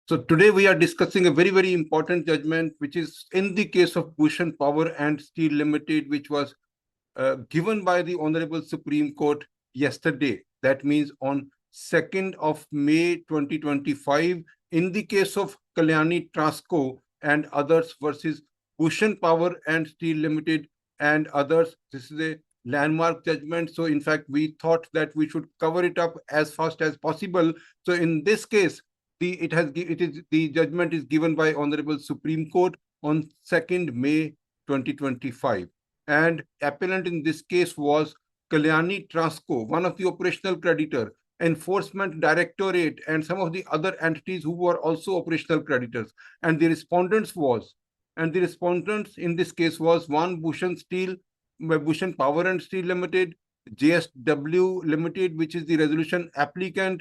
So today we are discussing a very, very important judgment, which is in the case of Bhushan Power and Steel Limited, which was given by the Honorable Supreme Court yesterday. That means on 2nd of May 2025, in the case of Kalyani Trasco and others versus Bhushan Power and Steel Limited and others. This is a landmark judgment. So in fact, we thought that we should cover it up as fast as possible. So in this case, the judgment is given by Honorable Supreme Court on 2nd May 2025. And appellant in this case was Kalyani Trasco, one of the operational creditor, Enforcement Directorate, and some of the other entities who were also operational creditors. And the respondents in this case was one Bhushan Power and Steel Limited, JSW Limited, which is the resolution applicant,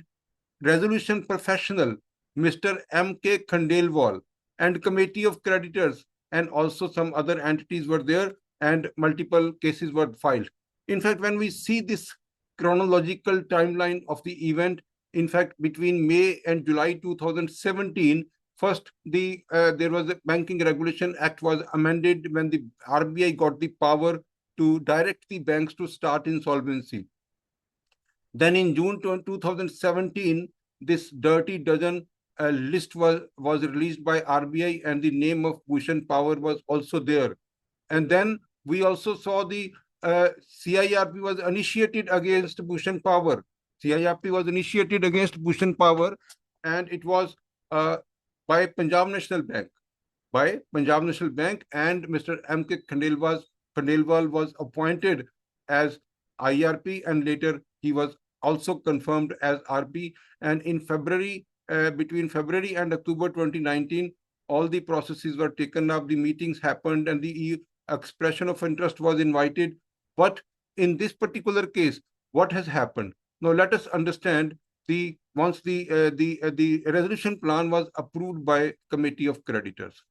resolution professional, Mr. M.K. Khandelwal, and committee of creditors, and also some other entities were there, and multiple cases were filed. In fact, when we see this chronological timeline of the event, in fact, between May and July 2017, first there was a Banking Regulation Act was amended when the RBI got the power to direct the banks to start insolvency. Then in June 2017, this dirty dozen list was released by RBI, and the name of Bhushan Power was also there. And then we also saw the CIRP was initiated against Bhushan Power. CIRP was initiated against Bhushan Power, and it was by Punjab National Bank. And Mr. M.K. Khandelwal was appointed as IRP, and later he was also confirmed as RP. And in February, between February and October 2019, all the processes were taken up, the meetings happened, and the expression of interest was invited. But in this particular case, what has happened? Now let us understand once the resolution plan was approved by Committee of Creditors.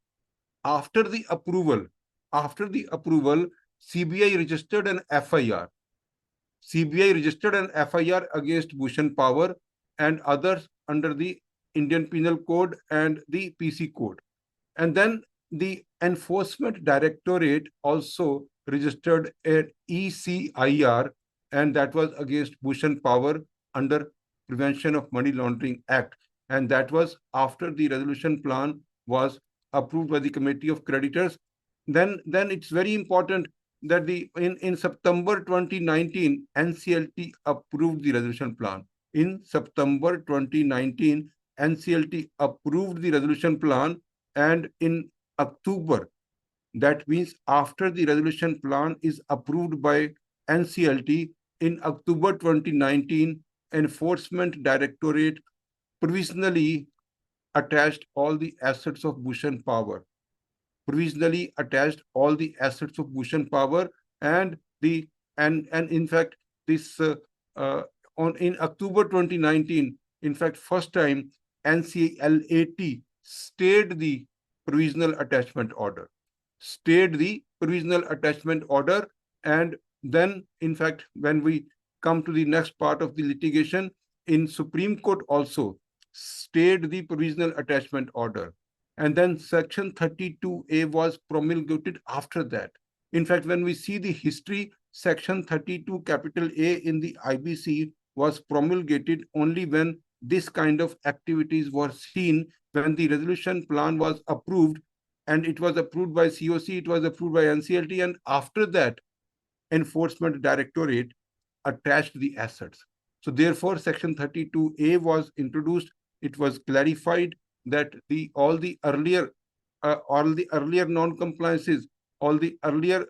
After the approval, CBI registered an FIR. Against Bhushan Power and others under the Indian Penal Code and the PC Code. And then the Enforcement Directorate also registered an ECIR, and that was against Bhushan Power under Prevention of Money Laundering Act. And that was after the resolution plan was approved by the Committee of Creditors. Then it's very important that in September 2019, NCLT approved the resolution plan. In September 2019, NCLT approved the resolution plan, and in October, that means after the resolution plan is approved by NCLT, in October 2019, Enforcement Directorate provisionally attached all the assets of Bhushan Power. And in fact, this in October 2019, in fact, first time NCLAT stayed the provisional attachment order. And then, in fact, when we come to the next part of the litigation, in Supreme Court also stayed the provisional attachment order. And then Section 32A was promulgated after that. In fact, when we see the history, Section 32 capital A in the IBC was promulgated only when this kind of activities were seen, when the resolution plan was approved, and it was approved by COC, it was approved by NCLT, and after that, Enforcement Directorate attached the assets. So therefore, Section 32A was introduced. It was clarified that all the earlier non-compliances, all the earlier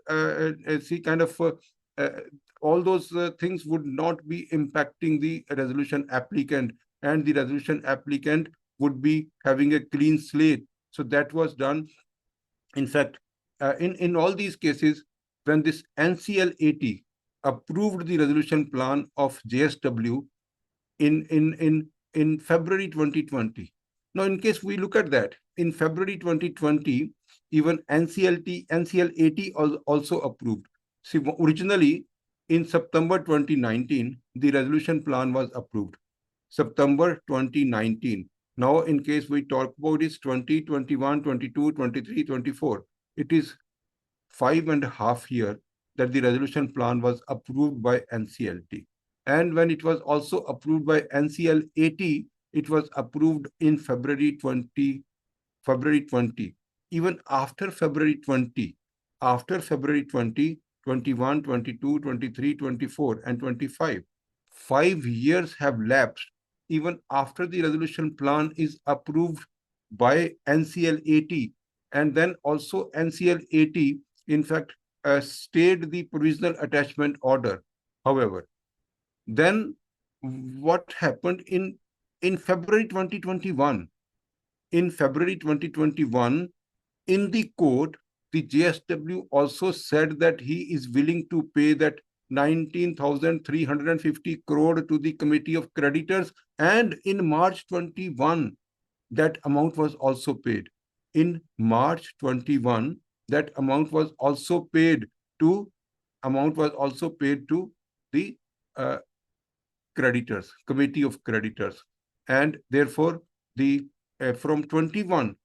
all those things would not be impacting the resolution applicant, and the resolution applicant would be having a clean slate. So that was done. In fact, in all these cases, when this NCLAT approved the resolution plan of JSW in February 2020. Now, in case we look at that, in February 2020, even NCLAT also approved. See, originally in September 2019, the resolution plan was approved. September 2019. Now, in case we talk about is 20, 21, 22, 23, 24, it is 5.5 years that the resolution plan was approved by NCLT. And when it was also approved by NCLAT, it was approved in February 20. Even after February 20, 21, 22, 23, 24, and 25, 5 years have lapsed even after the resolution plan is approved by NCLAT. And then also NCLAT, in fact, stayed the provisional attachment order. However, then what happened in February 2021? In February 2021, in the court, the JSW also said that he is willing to pay that 19,350 crore to the Committee of Creditors, and in March 21, that amount was also paid. In March 21, that amount was also paid to the creditors, Committee of Creditors, and therefore the from 21,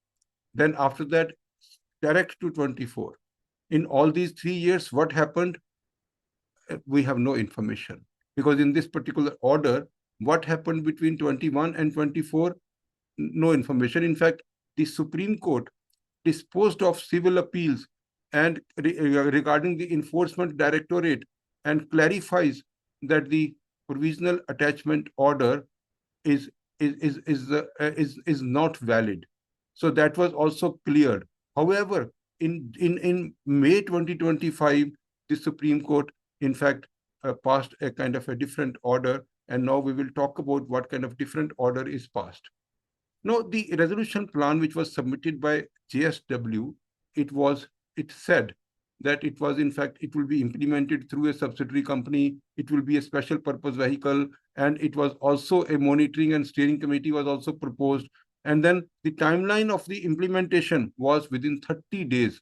then after that direct to 24. In all these 3 years, what happened? We have no information, because in this particular order, what happened between 21 and 24? No information. In fact, the Supreme Court disposed of civil appeals and regarding the Enforcement Directorate, and clarifies that the provisional attachment order is not valid. So that was also cleared. However, in May 2025, the Supreme Court, in fact, passed a kind of a different order, and now we will talk about what kind of different order is passed. Now, the resolution plan which was submitted by JSW, it said that it was, in fact, it will be implemented through a subsidiary company, it will be a special purpose vehicle, and it was also a monitoring and steering committee was also proposed. And then the timeline of the implementation was within 30 days,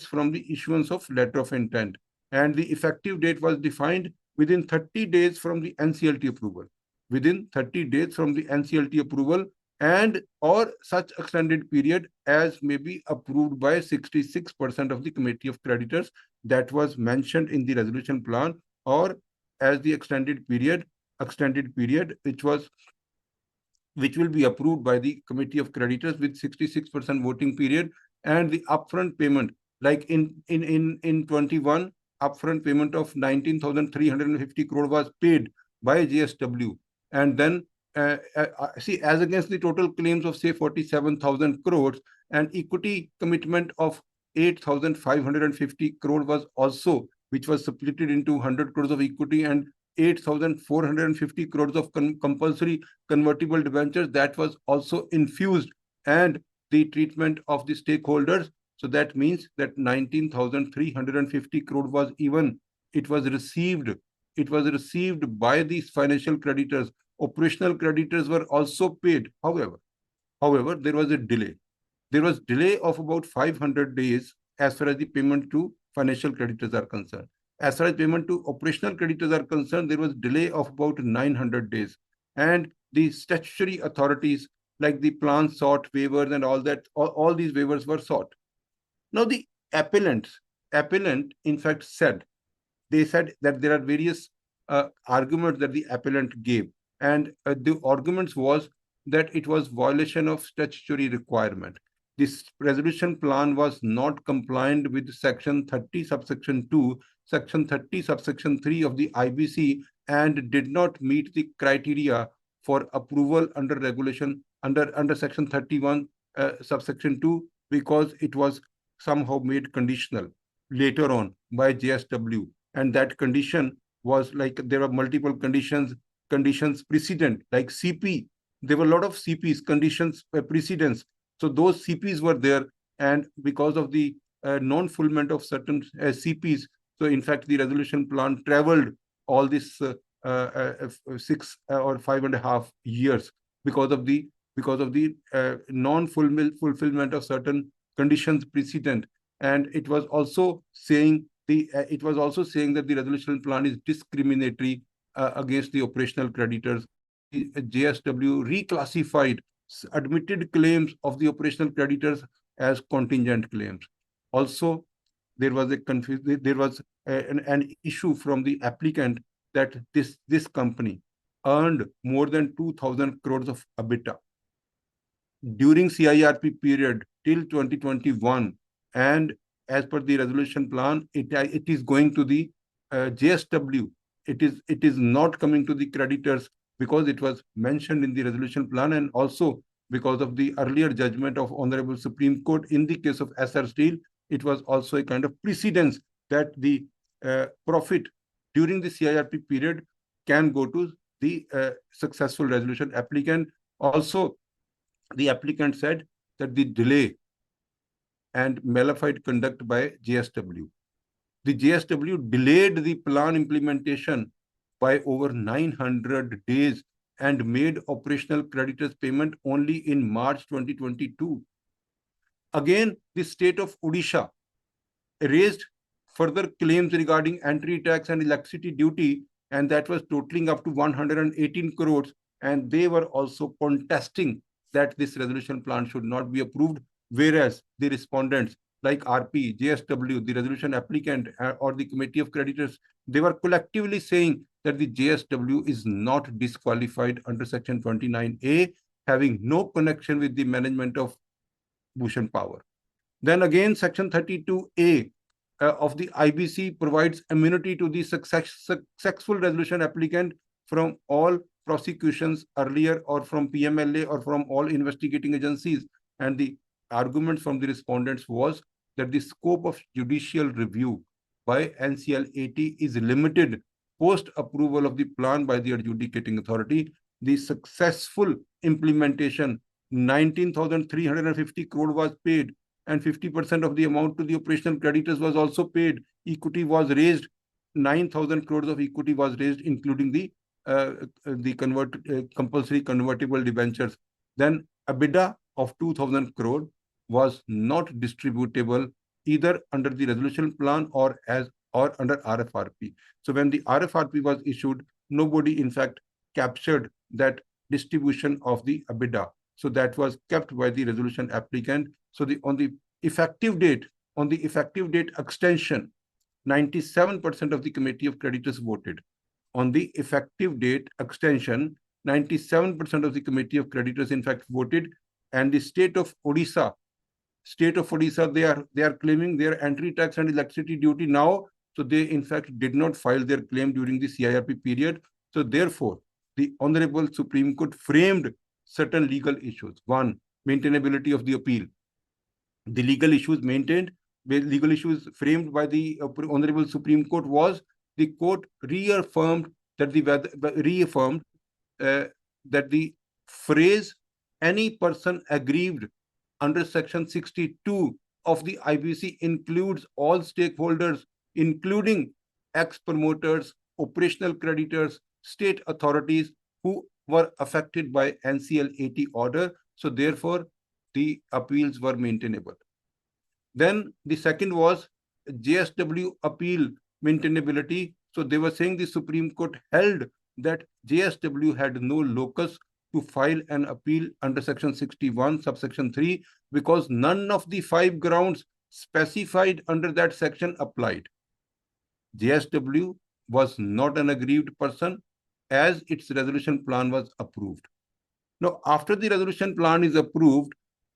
from the issuance of letter of intent. And the effective date was defined within 30 days from the NCLT approval. Within 30 days from the NCLT approval, and or such extended period as may be approved by 66% of the Committee of Creditors that was mentioned in the resolution plan, or as the extended period which will be approved by the Committee of Creditors with 66% voting period. And the upfront payment, like in 21, upfront payment of 19,350 crore was paid by JSW. And then see, as against the total claims of say 47,000 crores, and equity commitment of 8,550 crore was also, which was split into 100 crores of equity and 8,450 crores of compulsory convertible debentures that was also infused, and the treatment of the stakeholders. So that means that 19,350 crore was even, it was received by these financial creditors. Operational creditors were also paid. However, there was a delay. There was delay of about 500 days as far as the payment to financial creditors are concerned. As far as payment to operational creditors are concerned, there was delay of about 900 days. And the statutory authorities, like the plan sought waivers and all that, all these waivers were sought. Now, the appellant, in fact, said that there are various arguments that the appellant gave. And the arguments was that it was violation of statutory requirement. This resolution plan was not compliant with Section 30, subsection 2, Section 30, subsection 3 of the IBC, and did not meet the criteria for approval under regulation under Section 31, subsection 2, because it was somehow made conditional later on by JSW. And that condition was like, there were multiple conditions precedent, like CP. There were a lot of CPs, conditions precedents. So those CPs were there, and because of the non-fulfillment of certain CPs, so in fact the resolution plan traveled all this 6 or 5.5 years because of the non-fulfillment of certain conditions precedent. And it was also saying that the resolution plan is discriminatory against the operational creditors. JSW reclassified admitted claims of the operational creditors as contingent claims. Also, there was an issue from the applicant that this company earned more than 2,000 crores of EBITDA during CIRP period till 2021, and as per the resolution plan, it is going to the JSW. It is not coming to the creditors because it was mentioned in the resolution plan, and also because of the earlier judgment of Honorable Supreme Court in the case of SR Steel. It was also a kind of precedence that the profit during the CIRP period can go to the successful resolution applicant. Also, the applicant said that the delay and malified conduct by JSW. The JSW delayed the plan implementation by over 900 days and made operational creditors payment only in March 2022. Again, the state of Odisha raised further claims regarding entry tax and electricity duty, and that was totaling up to 118 crores, and they were also contesting that this resolution plan should not be approved, whereas the respondents like RP, JSW, the resolution applicant, or the committee of creditors, they were collectively saying that the JSW is not disqualified under Section 29A, having no connection with the management of Bhushan Power. Then again, Section 32A of the IBC provides immunity to the successful resolution applicant from all prosecutions earlier, or from PMLA, or from all investigating agencies. And the argument from the respondents was that the scope of judicial review by NCLAT is limited post approval of the plan by the adjudicating authority. The successful implementation, 19,350 crore was paid, and 50% of the amount to the operational creditors was also paid. Equity was raised, 9,000 crores of equity was raised, including the compulsory convertible debentures. Then EBITDA of 2,000 crore was not distributable either under the resolution plan or under RFRP. So when the RFRP was issued, nobody in fact captured that distribution of the EBITDA. So that was kept by the resolution applicant. So on the effective date extension, 97% of the committee of creditors voted. On the effective date extension, 97% of the committee of creditors in fact voted, and the state of Odisha, they are claiming their entry tax and electricity duty now. So they in fact did not file their claim during the CIRP period. So therefore, the Honorable Supreme Court framed certain legal issues. One, maintainability of the appeal. The legal issues framed by the Honorable Supreme Court was the court reaffirmed that the phrase "any person aggrieved" under Section 62 of the IBC includes all stakeholders, including ex-promoters, operational creditors, state authorities who were affected by NCLAT order. So therefore, the appeals were maintainable. Then the second was JSW appeal maintainability. So they were saying the Supreme Court held that JSW had no locus to file an appeal under Section 61, subsection 3, because none of the 5 grounds specified under that section applied. JSW was not an aggrieved person as its resolution plan was approved. Now, after the resolution plan is approved,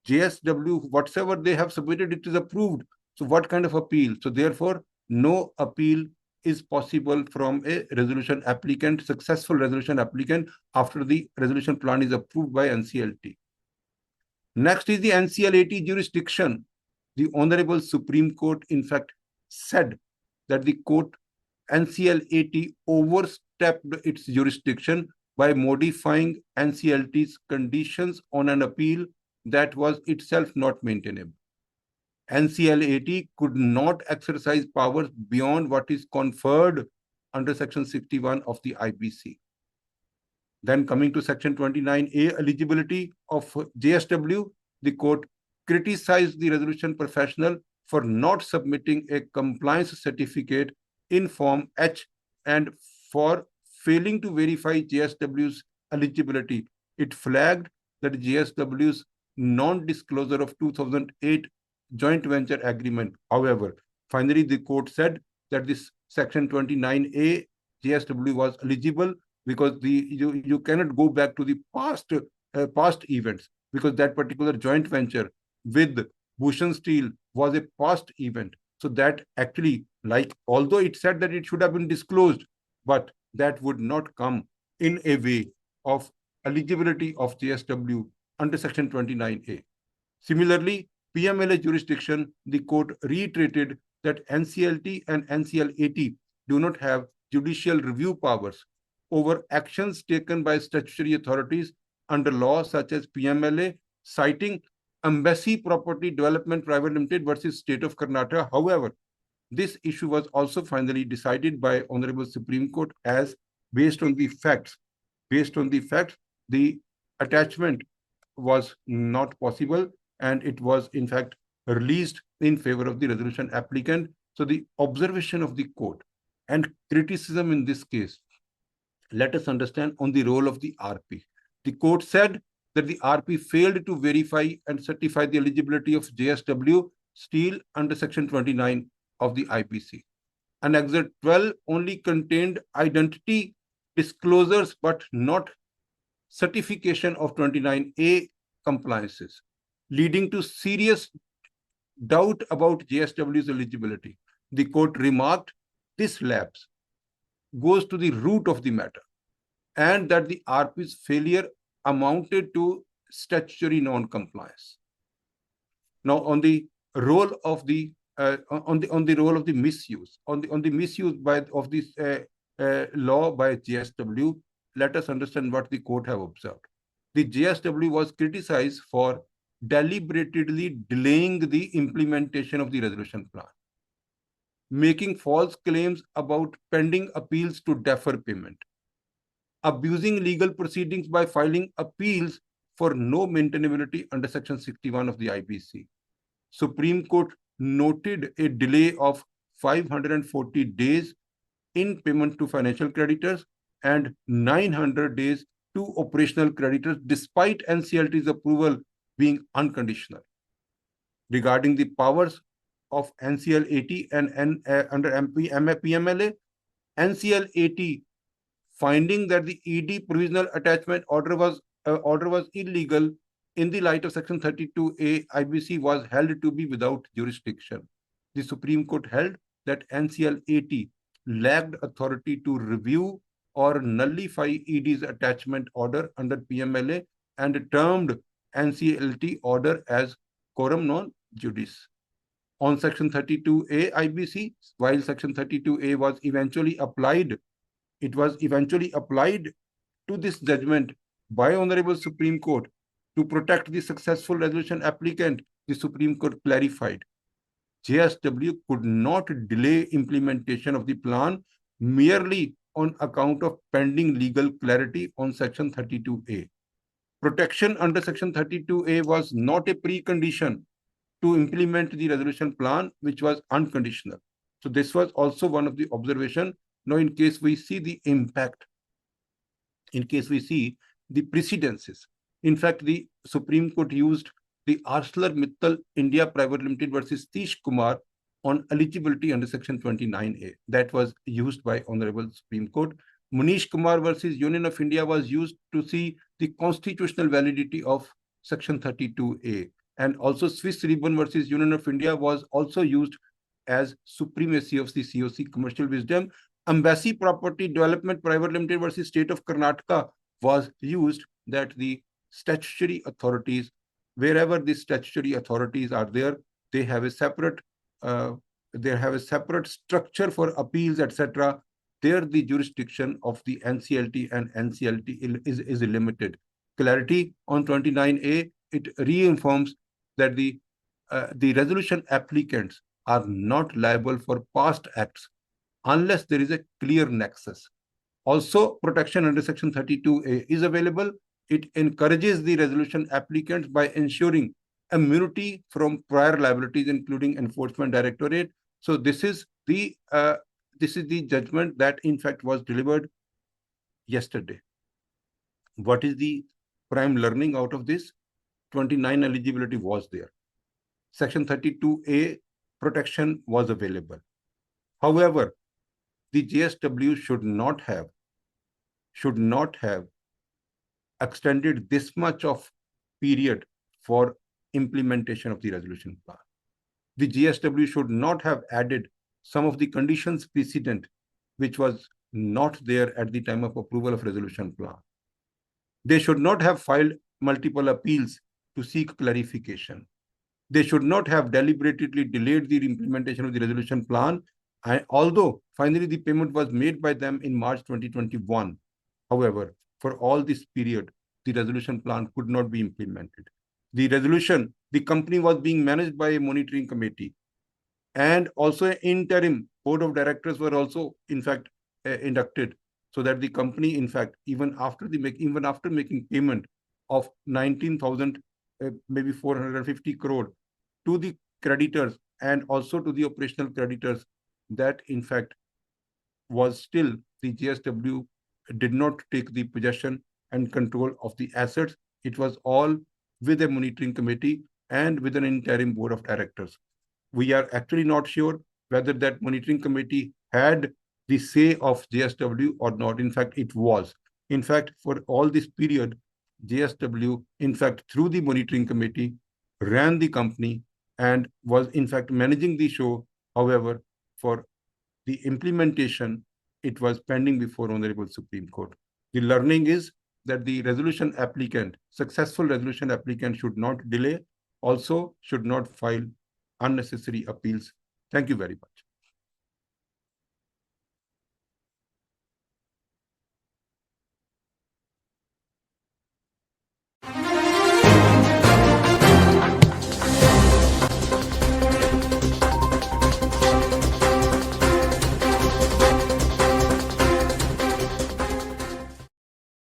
JSW, whatever they have submitted, it is approved. So what kind of appeal? So therefore, no appeal is possible from a resolution applicant, successful resolution applicant, after the resolution plan is approved by NCLT. Next is the NCLAT jurisdiction. The Honorable Supreme Court, in fact, said that the court NCLAT overstepped its jurisdiction by modifying NCLT's conditions on an appeal that was itself not maintainable. NCLAT could not exercise powers beyond what is conferred under Section 61 of the IBC. Then coming to Section 29A, eligibility of JSW, the court criticized the resolution professional for not submitting a compliance certificate in Form H and for failing to verify JSW's eligibility. It flagged that JSW's non-disclosure of 2008 joint venture agreement. However, finally, the court said that this Section 29A JSW was eligible because you cannot go back to the past events, because that particular joint venture with Bhushan Steel was a past event. So that actually, like, although it said that it should have been disclosed, but that would not come in a way of eligibility of JSW under Section 29A. Similarly, PMLA jurisdiction, the court reiterated that NCLT and NCLAT do not have judicial review powers over actions taken by statutory authorities under law such as PMLA, citing Embassy Property Development Private Limited versus State of Karnataka. However, this issue was also finally decided by Honorable Supreme Court as based on the facts. Based on the facts, the attachment was not possible, and it was in fact released in favor of the resolution applicant. So the observation of the court and criticism in this case, let us understand on the role of the RP. The court said that the RP failed to verify and certify the eligibility of JSW Steel under Section 29 of the IPC. Annexure 12 only contained identity disclosures but not certification of 29A compliances, leading to serious doubt about JSW's eligibility. The court remarked this lapse goes to the root of the matter, and that the RP's failure amounted to statutory non-compliance. Now, on the role of the role of the misuse, on the misuse of this law by JSW, let us understand what the court have observed. The JSW was criticized for deliberately delaying the implementation of the resolution plan, making false claims about pending appeals to defer payment, abusing legal proceedings by filing appeals for no maintainability under Section 61 of the IBC. Supreme Court noted a delay of 540 days in payment to financial creditors and 900 days to operational creditors, despite NCLT's approval being unconditional. Regarding the powers of NCLAT and under PMLA, NCLAT finding that the ED provisional attachment order was illegal in the light of Section 32A IBC was held to be without jurisdiction. The Supreme Court held that NCLAT lacked authority to review or nullify ED's attachment order under PMLA and termed NCLT order as quorum non judice. On Section 32A IBC, while Section 32A was eventually applied, it was eventually applied to this judgment by Honorable Supreme Court to protect the successful resolution applicant. The Supreme Court clarified JSW could not delay implementation of the plan merely on account of pending legal clarity on Section 32A. Protection under Section 32A was not a precondition to implement the resolution plan, which was unconditional. So this was also one of the observations. Now, in case we see the impact, in case we see the precedences, in fact, the Supreme Court used the ArcelorMittal India Private Limited versus Satish Kumar on eligibility under Section 29A. That was used by Honorable Supreme Court. Munish Kumar versus Union of India was used to see the constitutional validity of Section 32A. And also Swiss Ribbon versus Union of India was also used as supremacy of the COC commercial wisdom. Embassy Property Development Private Limited versus State of Karnataka was used that the statutory authorities, wherever the statutory authorities are there, they have a separate structure for appeals, etc. There, the jurisdiction of the NCLT and NCLT is limited. Clarity on 29A, it reaffirms that the resolution applicants are not liable for past acts unless there is a clear nexus. Also, protection under Section 32A is available. It encourages the resolution applicants by ensuring immunity from prior liabilities, including Enforcement Directorate. So this is the judgment that in fact was delivered yesterday. What is the prime learning out of this? 29 eligibility was there. Section 32A protection was available. However, the JSW should not have extended this much of period for implementation of the resolution plan. The JSW should not have added some of the conditions precedent which was not there at the time of approval of resolution plan. They should not have filed multiple appeals to seek clarification. They should not have deliberately delayed the implementation of the resolution plan, although finally the payment was made by them in March 2021. However, for all this period, the resolution plan could not be implemented. The company was being managed by a monitoring committee, and also an interim board of directors were also, in fact, inducted, so that the company, in fact, even after making payment of 19,000, maybe 450 crore to the creditors and also to the operational creditors, that in fact was still the JSW did not take the possession and control of the assets. It was all with a monitoring committee and with an interim board of directors. We are actually not sure whether that monitoring committee had the say of JSW or not. In fact, it was. In fact, for all this period, JSW, in fact, through the monitoring committee, ran the company and was, in fact, managing the show. However, for the implementation, it was pending before Honorable Supreme Court. The learning is that the successful resolution applicant should not delay, also should not file unnecessary appeals. Thank you very much.